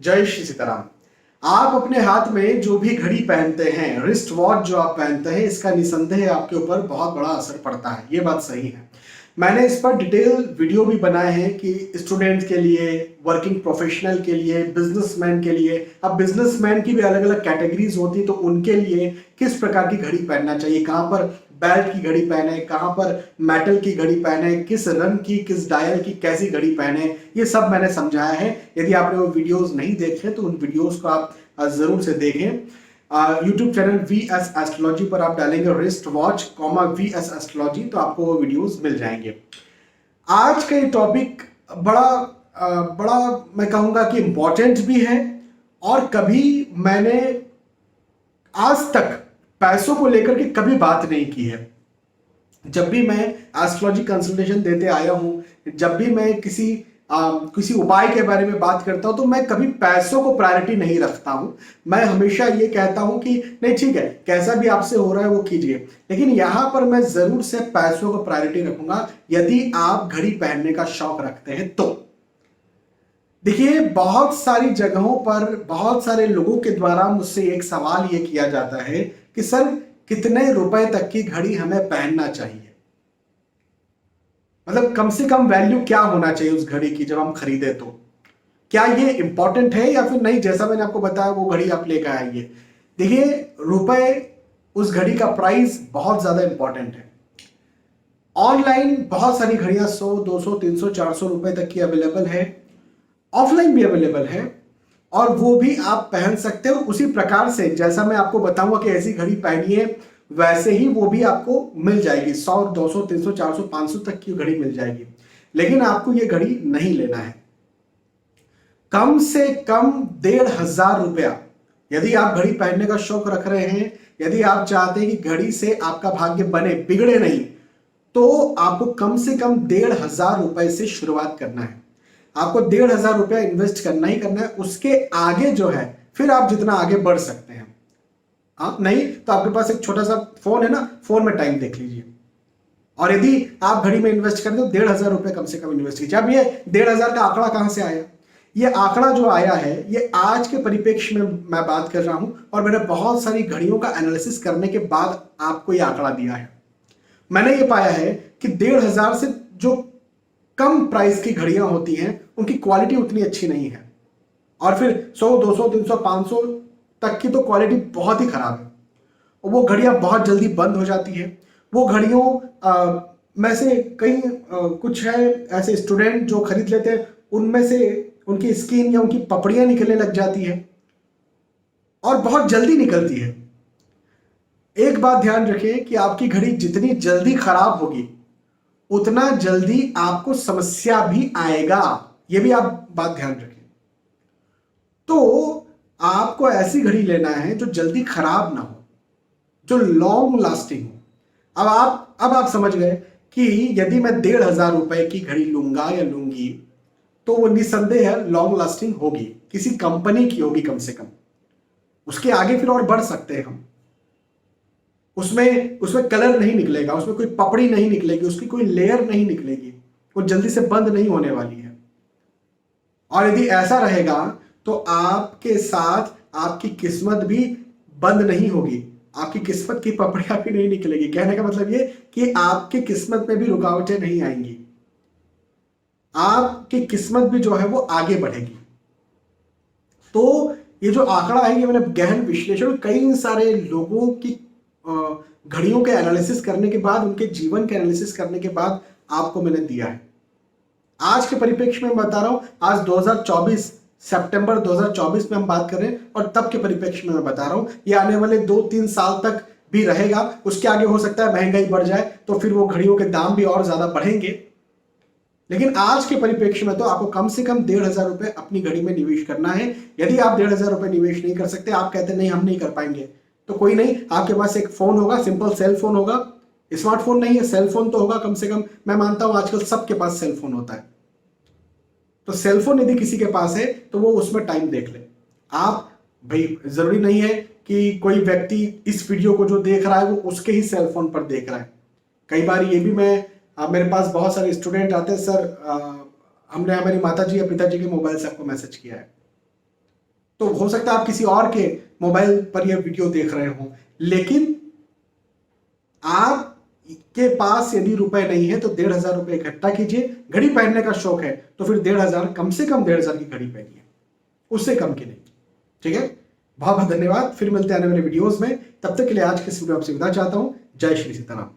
जय श्री सीताराम। आप अपने हाथ में जो भी घड़ी पहनते हैं, रिस्ट वॉच जो आप पहनते हैं, इसका निसंदेह आपके ऊपर बहुत बड़ा असर पड़ता है। ये बात सही है। मैंने इस पर डिटेल वीडियो भी बनाए हैं कि स्टूडेंट के लिए, वर्किंग प्रोफेशनल के लिए, बिजनेसमैन के लिए। अब बिजनेसमैन की भी अलग अलग कैटेगरीज होती है, तो उनके लिए किस प्रकार की घड़ी पहनना चाहिए, कहाँ पर बेल्ट की घड़ी पहने, कहाँ पर मेटल की घड़ी पहने, किस रंग की, किस डायल की कैसी घड़ी पहने, ये सब मैंने समझाया है। यदि आपने वो वीडियोस नहीं देखे तो उन वीडियोस को आप जरूर से देखें। यूट्यूब चैनल VS एस्ट्रोलॉजी पर आप डालेंगे रिस्ट वॉच VS एस्ट्रोलॉजी, तो आपको वो वीडियोस मिल जाएंगे। आज का ये टॉपिक बड़ा मैं कहूँगा कि इम्पोर्टेंट भी है, और कभी मैंने आज तक पैसों को लेकर के कभी बात नहीं की है। जब भी मैं एस्ट्रोलॉजी कंसल्टेशन देते आया हूँ, जब भी मैं किसी उपाय के बारे में बात करता हूं, तो मैं कभी पैसों को प्रायोरिटी नहीं रखता हूं। मैं हमेशा ये कहता हूं कि नहीं, ठीक है, कैसा भी आपसे हो रहा है वो कीजिए, लेकिन यहां पर मैं जरूर से पैसों को प्रायोरिटी रखूंगा यदि आप घड़ी पहनने का शौक रखते हैं तो। देखिए, बहुत सारी जगहों पर बहुत सारे लोगों के द्वारा मुझसे एक सवाल ये किया जाता है कि सर, कितने रुपए तक की घड़ी हमें पहनना चाहिए, मतलब कम से कम वैल्यू क्या होना चाहिए उस घड़ी की जब हम खरीदे, तो क्या ये इंपॉर्टेंट है या फिर नहीं। जैसा मैंने आपको बताया, वो घड़ी आप लेकर आइए। देखिए, रुपए, उस घड़ी का प्राइस बहुत ज्यादा इंपॉर्टेंट है। ऑनलाइन बहुत सारी घड़ियां 100, 200, 300, 400 रुपए तक की अवेलेबल है। ऑफलाइन भी अवेलेबल है, और वो भी आप पहन सकते हो उसी प्रकार से जैसा मैं आपको बताऊंगा कि ऐसी घड़ी पहनिए, वैसे ही वो भी आपको मिल जाएगी। 100, 200, 300, 400, 500 तक की घड़ी मिल जाएगी। लेकिन आपको ये घड़ी नहीं लेना है। कम से कम 1,500 रुपया, यदि आप घड़ी पहनने का शौक रख रहे हैं, यदि आप चाहते हैं कि घड़ी से आपका भाग्य बने, बिगड़े नहीं, तो आपको कम से कम 1,500 रुपए से शुरुआत करना है। आपको 1,500 रुपया इन्वेस्ट करना ही करना है। उसके आगे जो है, फिर आप जितना आगे बढ़ सकते हैं। आप नहीं तो आपके पास एक छोटा सा फोन है ना, फोन में टाइम देख लीजिए। और यदि आप घड़ी में इन्वेस्ट करते हो, 1,500 रुपये कम से कम इन्वेस्ट कीजिए। अब ये 1,500 का आंकड़ा कहां से आया? ये आंकड़ा जो आया है, ये आज के परिप्रेक्ष्य में मैं बात कर रहा हूं, और मैंने बहुत सारी घड़ियों का एनालिसिस करने के बाद आपको ये आंकड़ा दिया है। मैंने ये पाया है कि 1,500 से जो कम प्राइस की घड़ियां होती हैं, उनकी क्वालिटी उतनी अच्छी नहीं है। और फिर 100, 200, 300, 500 तक की तो क्वालिटी बहुत ही खराब है, और वो घड़ियां बहुत जल्दी बंद हो जाती है। वो घड़ियों में से कई कुछ है ऐसे स्टूडेंट जो खरीद लेते हैं, उनमें से उनकी स्किन या उनकी पपड़ियां निकलने लग जाती है, और बहुत जल्दी निकलती है। एक बात ध्यान रखें कि आपकी घड़ी जितनी जल्दी खराब होगी, उतना जल्दी आपको समस्या भी आएगा। यह भी आप बात ध्यान रखें। तो आपको ऐसी घड़ी लेना है जो जल्दी खराब ना हो, जो लॉन्ग लास्टिंग हो। अब आप समझ गए कि यदि मैं 1,500 रुपए की घड़ी लूंगा या लूंगी, तो वो निसंदेह है लॉन्ग लास्टिंग होगी, किसी कंपनी की होगी कम से कम। उसके आगे फिर और बढ़ सकते हैं हम। उसमें कलर नहीं निकलेगा, उसमें कोई पपड़ी नहीं निकलेगी, उसकी कोई लेयर नहीं निकलेगी, वो जल्दी से बंद नहीं होने वाली है। और यदि ऐसा रहेगा तो आपके साथ आपकी किस्मत भी बंद नहीं होगी, आपकी किस्मत की पपड़ियां भी नहीं निकलेगी। कहने का मतलब ये कि आपकी किस्मत में भी रुकावटें नहीं आएंगी, आपकी किस्मत भी जो है वो आगे बढ़ेगी। तो ये जो आंकड़ा है, ये मैंने गहन विश्लेषण कई सारे लोगों की घड़ियों के एनालिसिस करने के बाद, उनके जीवन के एनालिसिस करने के बाद आपको मैंने दिया है। आज के परिप्रेक्ष्य में बता रहा हूं, आज 2024 सितंबर 2024 में हम बात कर रहे हैं, और तब के परिप्रेक्ष्य में मैं बता रहा हूं। ये आने वाले 2-3 साल तक भी रहेगा। उसके आगे हो सकता है महंगाई बढ़ जाए, तो फिर वो घड़ियों के दाम भी और ज्यादा बढ़ेंगे। लेकिन आज के परिप्रेक्ष्य में तो आपको कम से कम 1,500 रुपए अपनी घड़ी में निवेश करना है। यदि आप 1,500 रुपए निवेश नहीं कर सकते, आप कहते नहीं हम नहीं कर पाएंगे, तो कोई नहीं, आपके पास एक फोन होगा, सिंपल सेल फोन होगा। स्मार्टफोन नहीं है, सेल फोन तो होगा कम से कम। मैं मानता हूं आजकल सबके पास सेल फोन होता है। तो सेल फोन यदि किसी के पास है, तो वो उसमें टाइम देख ले। आप भाई, जरूरी नहीं है कि कोई व्यक्ति इस वीडियो को जो देख रहा है वो उसके ही सेल फोन पर देख रहा है। कई बार ये भी मेरे पास बहुत सारे स्टूडेंट आते हैं, सर हमने हमारी माता जी या पिताजी के मोबाइल से आपको मैसेज किया है। तो हो सकता है आप किसी और के मोबाइल पर यह वीडियो देख रहे हो, लेकिन आपके पास यदि रुपए नहीं है तो 1,500 रुपए इकट्ठा कीजिए। घड़ी पहनने का शौक है तो फिर 1,500, कम से कम 1,500 की घड़ी पहनिए, उससे कम की नहीं। ठीक है, बहुत बहुत धन्यवाद। फिर मिलते हैं आने वाले वीडियोस में, तब तक के लिए आज के इस वीडियो आपसे विदा चाहता हूं। जय श्री सीताराम।